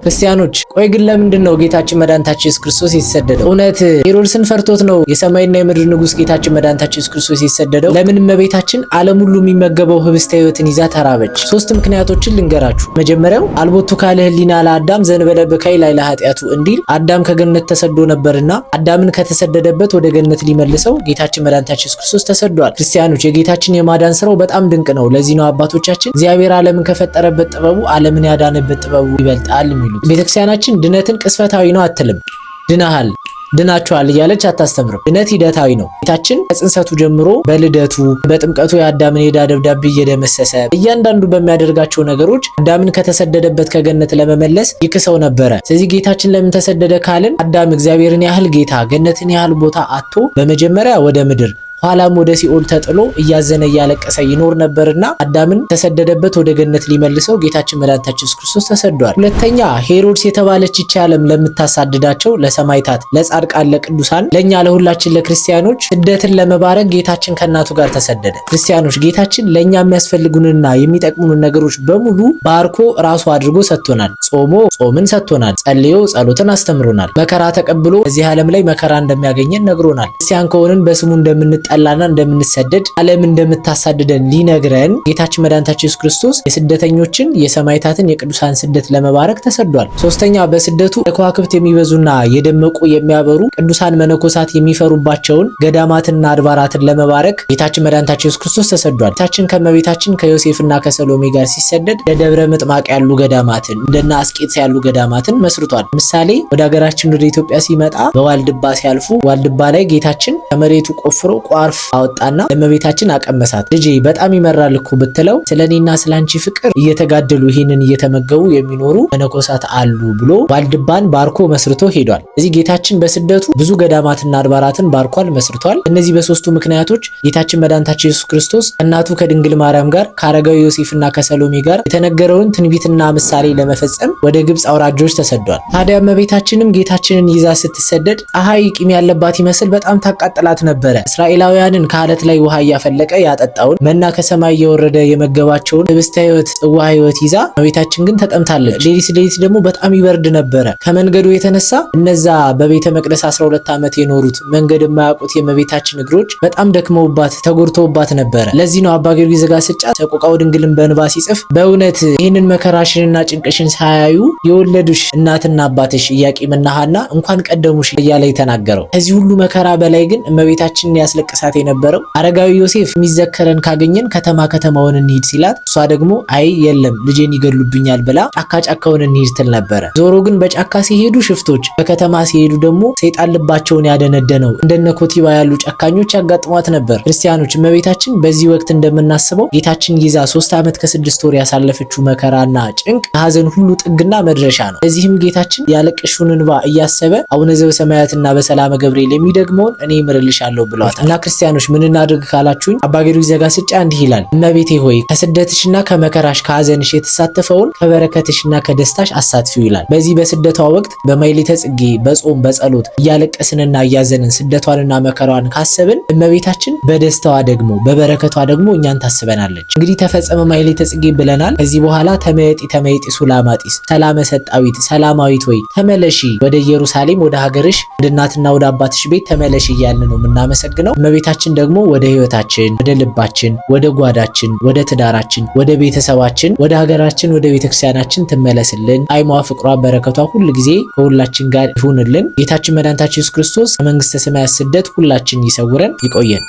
ክርስቲያኖች ቆይ ግን ለምንድነው ጌታችን መድኃኒታችን ኢየሱስ ክርስቶስ የተሰደደው? እውነት ሄሮድስን ፈርቶት ነው የሰማይና የምድር ንጉስ ጌታችን መድኃኒታችን ኢየሱስ ክርስቶስ የተሰደደው? ለምን እመቤታችን ዓለም ሁሉ የሚመገበው ህብስተ ሕይወትን ይዛ ተራበች? ሶስት ምክንያቶችን ልንገራችሁ። መጀመሪያው አልቦቱ ካለ ህሊና ለአዳም ዘንበለ በካይ ላይ ለኃጢአቱ እንዲል አዳም ከገነት ተሰዶ ነበርና አዳምን ከተሰደደበት ወደ ገነት ሊመልሰው ጌታችን መድኃኒታችን ኢየሱስ ክርስቶስ ተሰዷል። ክርስቲያኖች የጌታችን የማዳን ስራው በጣም ድንቅ ነው። ለዚህ ነው አባቶቻችን እግዚአብሔር ዓለምን ከፈጠረበት ጥበቡ ዓለምን ያዳነበት ጥበቡ ይበልጣል። ቤተክርስቲያናችን ድነትን ቅስፈታዊ ነው አትልም። ድናሃል ድናችኋል እያለች አታስተምርም። ድነት ሂደታዊ ነው። ጌታችን ከጽንሰቱ ጀምሮ በልደቱ በጥምቀቱ የአዳምን የዕዳ ደብዳቤ እየደመሰሰ እያንዳንዱ በሚያደርጋቸው ነገሮች አዳምን ከተሰደደበት ከገነት ለመመለስ ይክሰው ነበረ። ስለዚህ ጌታችን ለምን ተሰደደ ካልን አዳም እግዚአብሔርን ያህል ጌታ ገነትን ያህል ቦታ አጥቶ በመጀመሪያ ወደ ምድር ኋላም ወደ ሲኦል ተጥሎ እያዘነ እያለቀሰ ይኖር ነበርና አዳምን ተሰደደበት ወደ ገነት ሊመልሰው ጌታችን መድኃኒታችን ኢየሱስ ክርስቶስ ተሰዷል። ሁለተኛ ሄሮድስ የተባለች ይህች ዓለም ለምታሳድዳቸው ለሰማዕታት፣ ለጻድቃን፣ ለቅዱሳን ለኛ ለሁላችን ለክርስቲያኖች ስደትን ለመባረክ ጌታችን ከእናቱ ጋር ተሰደደ። ክርስቲያኖች ጌታችን ለኛ የሚያስፈልጉንና የሚጠቅሙን ነገሮች በሙሉ ባርኮ ራሱ አድርጎ ሰጥቶናል። ጾሞ ጾምን ሰጥቶናል። ጸልዮ ጸሎትን አስተምሮናል። መከራ ተቀብሎ በዚህ ዓለም ላይ መከራ እንደሚያገኘን ነግሮናል። ክርስቲያን ከሆንን በስሙ እንደምንጠላና እንደምንሰደድ ዓለም እንደምታሳድደን ሊነግረን ጌታችን መድኃኒታችን ኢየሱስ ክርስቶስ የስደተኞችን የሰማዕታትን የቅዱሳን ስደት ለመባረክ ተሰዷል። ሶስተኛ በስደቱ ከዋክብት የሚበዙና የደመቁ የሚያበሩ ቅዱሳን መነኮሳት የሚፈሩባቸውን ገዳማትና አድባራትን ለመባረክ ጌታችን መድኃኒታችን ኢየሱስ ክርስቶስ ተሰዷል። ጌታችን ከመቤታችን ከዮሴፍና ከሰሎሜ ጋር ሲሰደድ ለደብረ ምጥማቅ ያሉ ገዳማትን እንደና አስቄጥስ ያሉ ገዳማትን መስርቷል። ምሳሌ ወደ ሀገራችን ወደ ኢትዮጵያ ሲመጣ በዋልድባ ሲያልፉ ዋልድባ ላይ ጌታችን ከመሬቱ ቆፍሮ ቋርፍ አወጣና ለመቤታችን አቀመሳት። ልጄ በጣም ይመራል እኮ ብትለው ስለኔና ስላንቺ ፍቅር እየተጋደሉ ይህንን እየተመገቡ የሚኖሩ መነኮሳት አሉ ብሎ ዋልድባን ባርኮ መስርቶ ሄዷል። እዚህ ጌታችን በስደቱ ብዙ ገዳማትና አድባራትን ባርኳል፣ መስርቷል። እነዚህ በሶስቱ ምክንያቶች ጌታችን መድኃኒታችን ኢየሱስ ክርስቶስ እናቱ ከድንግል ማርያም ጋር ከአረጋዊ ዮሴፍና ከሰሎሜ ጋር የተነገረውን ትንቢትና ምሳሌ ለመፈጸም ወደ ግብጽ አውራጆች ተሰዷል። ታዲያ እመቤታችንም ጌታችንን ይዛ ስትሰደድ ፀሐይ ቂም ያለባት ይመስል በጣም ታቃጥላት ነበረ። እስራኤላውያንን ከአለት ላይ ውሃ እያፈለቀ ያጠጣውን መና ከሰማይ እየወረደ የመገባቸውን ህብስተ ሕይወት ጽዋ ሕይወት ይዛ እመቤታችን ግን ተጠምታለች። ሌሊት ደግሞ በጣም ይበርድ ነበረ። ከመንገዱ የተነሳ እነዛ በቤተ መቅደስ 12 ዓመት የኖሩት መንገድ የማያውቁት የእመቤታችን እግሮች በጣም ደክመውባት ተጎድተውባት ነበረ። ለዚህ ነው አባ ጊዮርጊስ ዘጋስጫ ሰቆቃወ ድንግልን በእንባ ሲጽፍ በእውነት ይህንን መከራሽንና ጭንቅሽን ሳያዩ የወለዱሽ እናትና አባትሽ ኢያቄምና ሐና እንኳን ቀደሙሽ እያለ የተናገረው። ከዚህ ሁሉ መከራ በላይ ግን እመቤታችንን ያስለቅሳት የነበረው አረጋዊ ዮሴፍ የሚዘከረን ካገኘን ከተማውን እንሂድ ሲላት እሷ ደግሞ አይ የለም ልጄን ይገሉብኛል ብላ ጫካውን እንሂድ ትል ነበረ። ዞሮ ግን በጫካ ሲሄዱ ሽፍቶች፣ በከተማ ሲሄዱ ደግሞ ሰይጣን ልባቸውን ያደነደነው እንደነ ኮቲባ ያሉ ጨካኞች ያጋጥሟት ነበር። ክርስቲያኖች እመቤታችን በዚህ ወቅት እንደምናስበው ጌታችን ይዛ 3 ዓመት ከ6 ወር ያሳለፈችው መከራና ጭንቅ ሀዘን ሁሉ ጥግና መድረሻ ነው። ለዚህም ጌታችን ያለቀሽውን እንባ እያሰበ አቡነ ዘበሰማያትና በሰላመ ገብርኤል የሚደግመውን እኔ እምርልሻለሁ ብሏታል። እና ክርስቲያኖች ምን እናድርግ ካላችሁኝ አባ ጊዮርጊስ ዘጋስጫ እንዲህ ይላል። እመቤቴ ሆይ ከስደትሽና ከመከራሽ ከሀዘንሽ የተሳተፈውን ከበረከትሽና ከደስታሽ አሳትፊው ይላል። በዚህ በስደቷ ወቅት በማኅሌተ ጽጌ በጾም በጸሎት እያለቀስንና እያዘንን ስደቷንና መከራዋን ካሰብን እመቤታችን በደስታዋ ደግሞ በበረከቷ ደግሞ እኛን ታስበናለች። እንግዲህ ተፈጸመ ማኅሌተ ጽጌ ብለናል። ከዚህ በኋላ ተመየጢ ሱላማጢስ ሰላመ ሰጣዊት ሰላማዊት ወይ ተመለሺ ወደ ኢየሩሳሌም ወደ ሀገርሽ ወደ እናትና ወደ አባትሽ ቤት ተመለሺ እያልን ነው የምናመሰግነው። እመቤታችን ደግሞ ወደ ህይወታችን፣ ወደ ልባችን፣ ወደ ጓዳችን፣ ወደ ትዳራችን፣ ወደ ቤተሰባችን፣ ወደ ሀገራችን፣ ወደ ቤተክርስቲያናችን ትመለስልን። አይሟ ፍቅሯ በረከቷ ሁሉ ጊዜ ከሁላችን ጋር ይሁንልን። ጌታችን መድኃኒታችን ኢየሱስ ክርስቶስ ከመንግስተ ሰማያት ስደት ሁላችን ይሰውረን፣ ይቆየን።